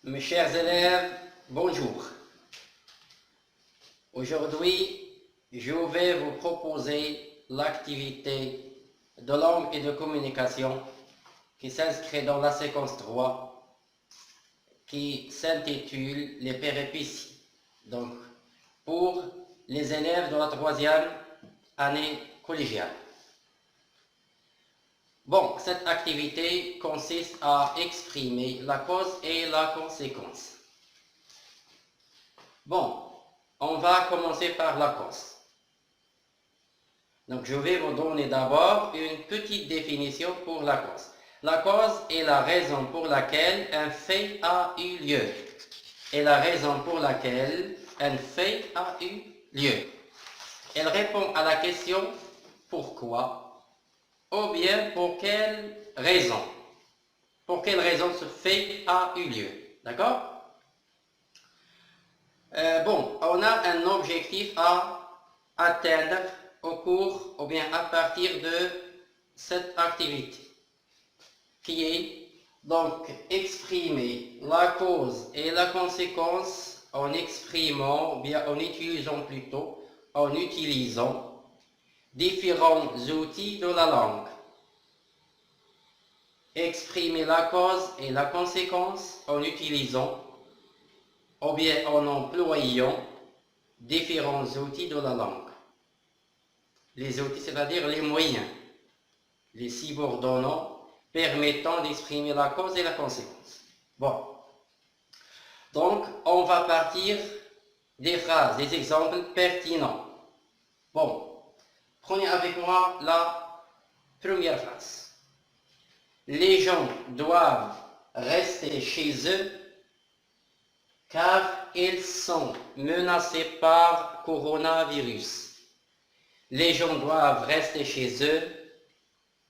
Mes chers élèves, bonjour. Aujourd'hui, je vais vous proposer l'activité de langue et de communication qui s'inscrit dans la séquence 3, qui s'intitule les péripéties. Donc, pour les élèves de la 3e année collégiale. Bon, cette activité consiste à exprimer la cause et la conséquence. Bon, on va commencer par la cause. Donc, je vais vous donner d'abord une petite définition pour la cause. La cause est la raison pour laquelle un fait a eu lieu. Et la raison pour laquelle un fait a eu lieu. Elle répond à la question pourquoi ou bien pour quelle raison. Pour quelle raison ce fait a eu lieu. D'accord? Bon, on a un objectif à atteindre au cours ou bien à partir de cette activité qui est donc exprimer la cause et la conséquence en exprimant, ou bien en utilisant plutôt, en utilisant différents outils de la langue. Exprimer la cause et la conséquence en utilisant ou bien en employant différents outils de la langue. Les outils, c'est-à-dire les moyens, les subordonnants permettant d'exprimer la cause et la conséquence. Bon. Donc, on va partir des phrases, des exemples pertinents. Bon. Prenez avec moi la première phrase. Les gens doivent rester chez eux car ils sont menacés par coronavirus. Les gens doivent rester chez eux.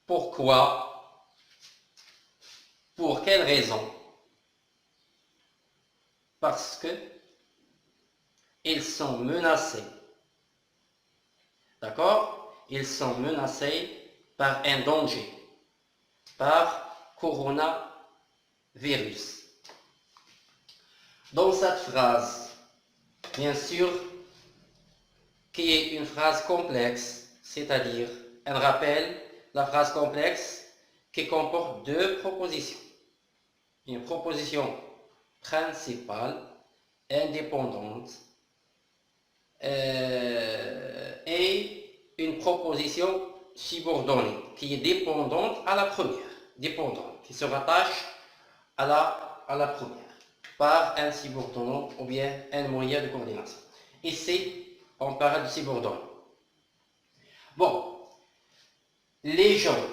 Pourquoi? Pour quelle raison? Parce que ils sont menacés. D'accord? Ils sont menacés par un danger, par coronavirus. Dans cette phrase, bien sûr, qui est une phrase complexe, c'est-à-dire, elle rappelle la phrase complexe qui comporte deux propositions. Une proposition principale, indépendante, et une proposition subordonnée, qui est dépendante à la première, dépendante, qui se rattache à la première, par un subordonnant ou bien un moyen de coordination. Ici, on parle de subordonnant. Bon, les gens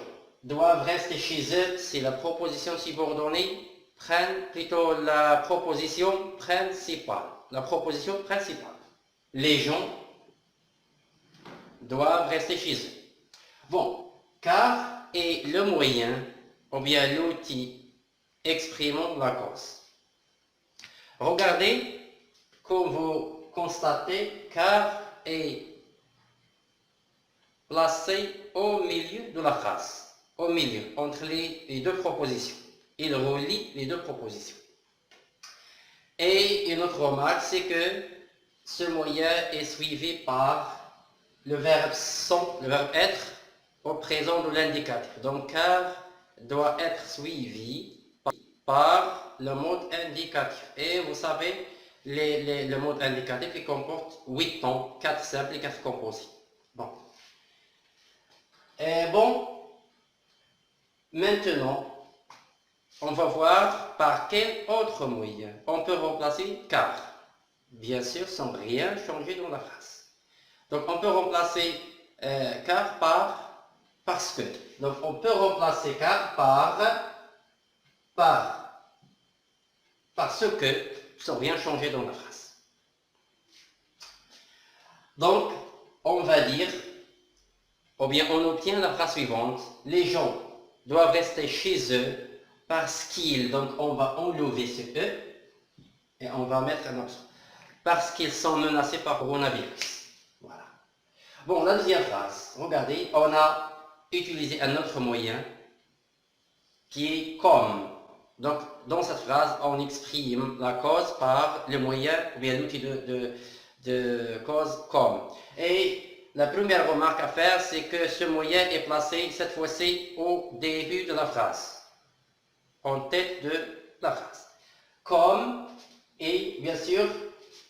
doivent rester chez eux, c'est la proposition subordonnée, prennent plutôt la proposition principale. La proposition principale. Les gens doivent rester chez eux. Bon, car est le moyen, ou bien l'outil exprimant la cause. Regardez, comme vous constatez, car est placé au milieu de la phrase, au milieu, entre les deux propositions. Il relie les deux propositions. Et une autre remarque, c'est que ce moyen est suivi par le verbe sont, le verbe être, au présent de l'indicatif. Donc, car doit être suivi par le mode indicatif. Et vous savez, le mode indicatif il comporte 8 temps, 4 simples et 4 composés. Bon. Et bon, maintenant, on va voir par quel autre moyen on peut remplacer car. Bien sûr, sans rien changer dans la phrase. Donc, on peut remplacer car par parce que. Donc, on peut remplacer car par parce que, sans rien changer dans la phrase. Donc, on va dire, ou bien on obtient la phrase suivante, les gens doivent rester chez eux parce qu'ils, donc on va enlever ce eux, et on va mettre un autre, parce qu'ils sont menacés par coronavirus. Voilà. Bon, la deuxième phrase, regardez, on a utilisé un autre moyen qui est comme. Donc, dans cette phrase, on exprime la cause par le moyen ou bien l'outil de cause comme. Et la première remarque à faire, c'est que ce moyen est placé cette fois-ci au début de la phrase, en tête de la phrase. Comme, et bien sûr,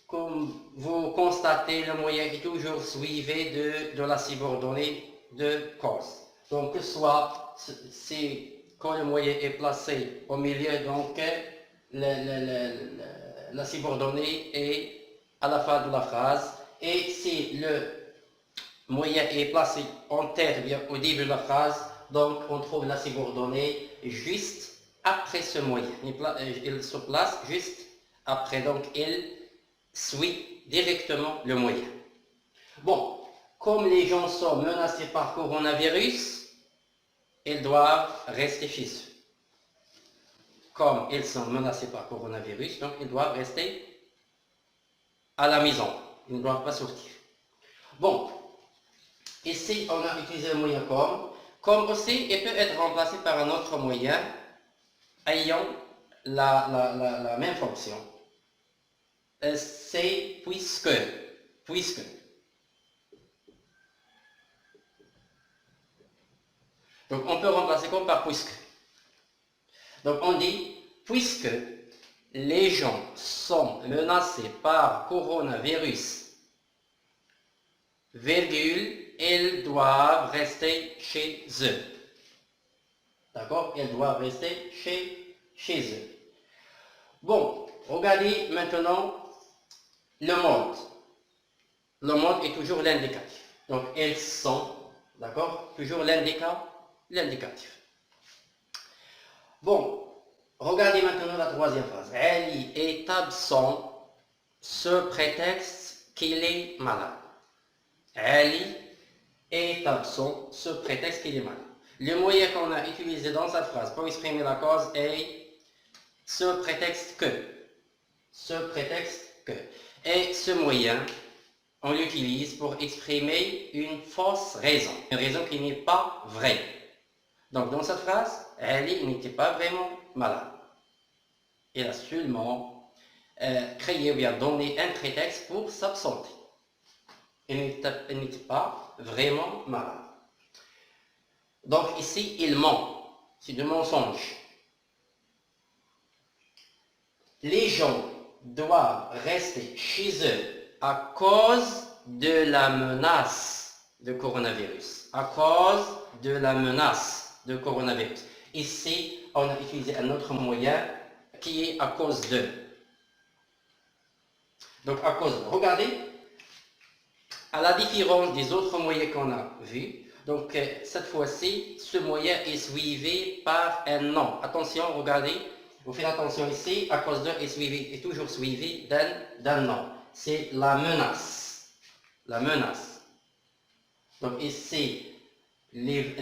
comme vous constatez, le moyen est toujours suivi de la subordonnée de cause. Donc, que ce soit quand le moyen est placé au milieu, donc la subordonnée est à la fin de la phrase. Et si le moyen est placé en tête, bien au début de la phrase, donc on trouve la subordonnée juste après ce moyen. Il se place juste après, donc il suit directement le moyen. Bon, comme les gens sont menacés par coronavirus, ils doivent rester chez eux. Comme ils sont menacés par coronavirus, donc ils doivent rester à la maison. Ils ne doivent pas sortir. Bon, ici on a utilisé le moyen comme. Comme aussi, il peut être remplacé par un autre moyen ayant la même fonction. C'est puisque. Puisque. Donc on peut remplacer comme par puisque. Donc on dit, puisque les gens sont menacés par coronavirus, virgule, ils doivent rester chez eux. D'accord? Ils doivent rester chez eux. Bon, regardez maintenant le mode. Le mode est toujours l'indicatif. Donc, ils sont, d'accord? Toujours l'indicatif. Bon, regardez maintenant la troisième phrase. Ali est absent sous prétexte qu'il est malade. Ali est absent sous prétexte qu'il est malade. Le moyen qu'on a utilisé dans cette phrase pour exprimer la cause est ce prétexte que. Ce prétexte que. Et ce moyen, on l'utilise pour exprimer une fausse raison. Une raison qui n'est pas vraie. Donc dans cette phrase, Ali n'était pas vraiment malade. Il a seulement créé ou bien donné un prétexte pour s'absenter. Il n'était pas vraiment malade. Donc ici, il ment. C'est du mensonge. Les gens doivent rester chez eux à cause de la menace de coronavirus. À cause de la menace de coronavirus. Ici, on a utilisé un autre moyen qui est à cause de. Donc à cause de. Regardez, à la différence des autres moyens qu'on a vus, donc cette fois-ci, ce moyen est suivi par un nom. Attention, regardez, vous faites attention ici, à cause de est toujours suivi d'un nom. C'est la menace. La menace. Donc ici, les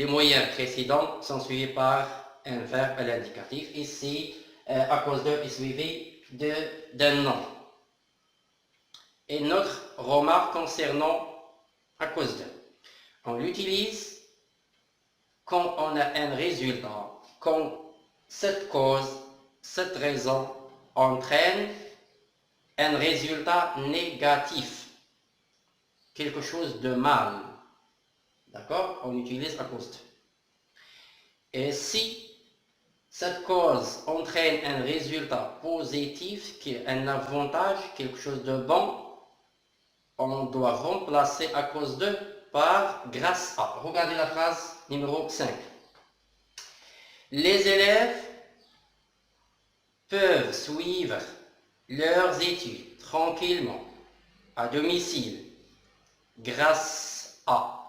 moyens précédents sont suivis par un verbe à l'indicatif. Ici, à cause de est suivi d'un nom. Et notre remarque concernant à cause de. On l'utilise quand on a un résultat, quand cette cause, cette raison entraîne un résultat négatif, quelque chose de mal. D'accord? On utilise à cause de. Et si cette cause entraîne un résultat positif, qui est un avantage, quelque chose de bon, on doit remplacer à cause de par grâce à. Regardez la phrase numéro 5. Les élèves peuvent suivre leurs études tranquillement à domicile grâce à.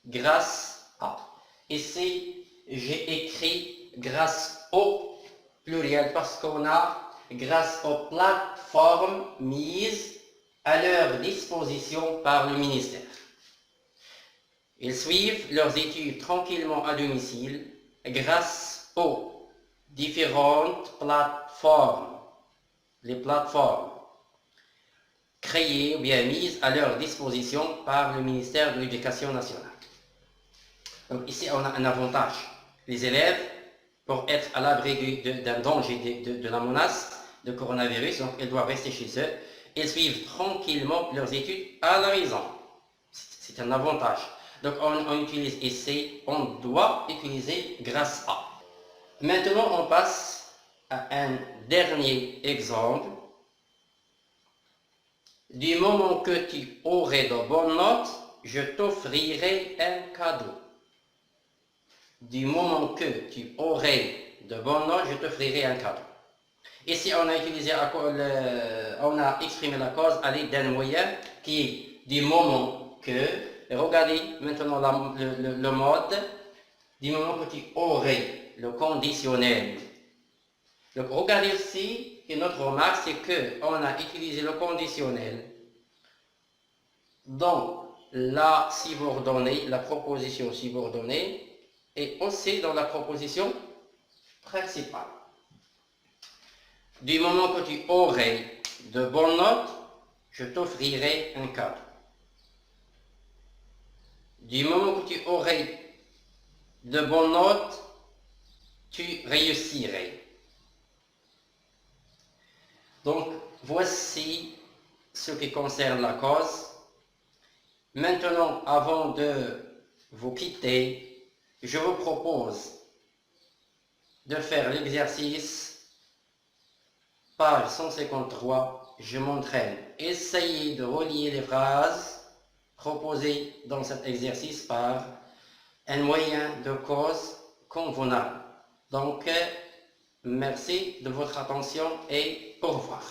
Grâce à. Ici, j'ai écrit grâce au pluriel parce qu'on a grâce aux plateformes mises à leur disposition par le ministère. Ils suivent leurs études tranquillement à domicile grâce aux différentes plateformes, les plateformes créées ou bien mises à leur disposition par le ministère de l'Éducation nationale. Donc ici, on a un avantage. Les élèves, pour être à l'abri d'un danger de la menace de coronavirus, donc ils doivent rester chez eux et suivre tranquillement leurs études à la maison. C'est un avantage. Donc on utilise ici, on doit utiliser grâce à. Maintenant, on passe à un dernier exemple. Du moment que tu aurais de bonnes notes, je t'offrirai un cadeau. Du moment que tu aurais de bonnes notes, je t'offrirai un cadeau. Ici, on a utilisé, on a exprimé la cause à l'aide d'un moyen qui est du moment que, regardez maintenant le mode, du moment que tu aurais, le conditionnel. Donc regardez aussi que notre remarque, c'est qu'on a utilisé le conditionnel dans la subordonnée, la proposition subordonnée, et aussi dans la proposition principale. Du moment que tu aurais de bonnes notes, je t'offrirai un cadeau. Du moment que tu aurais de bonnes notes, tu réussirais. Donc, voici ce qui concerne la cause. Maintenant, avant de vous quitter, je vous propose de faire l'exercice page 153, je m'entraîne. Essayez de relier les phrases proposées dans cet exercice par un moyen de cause convenable. Donc, merci de votre attention et au revoir.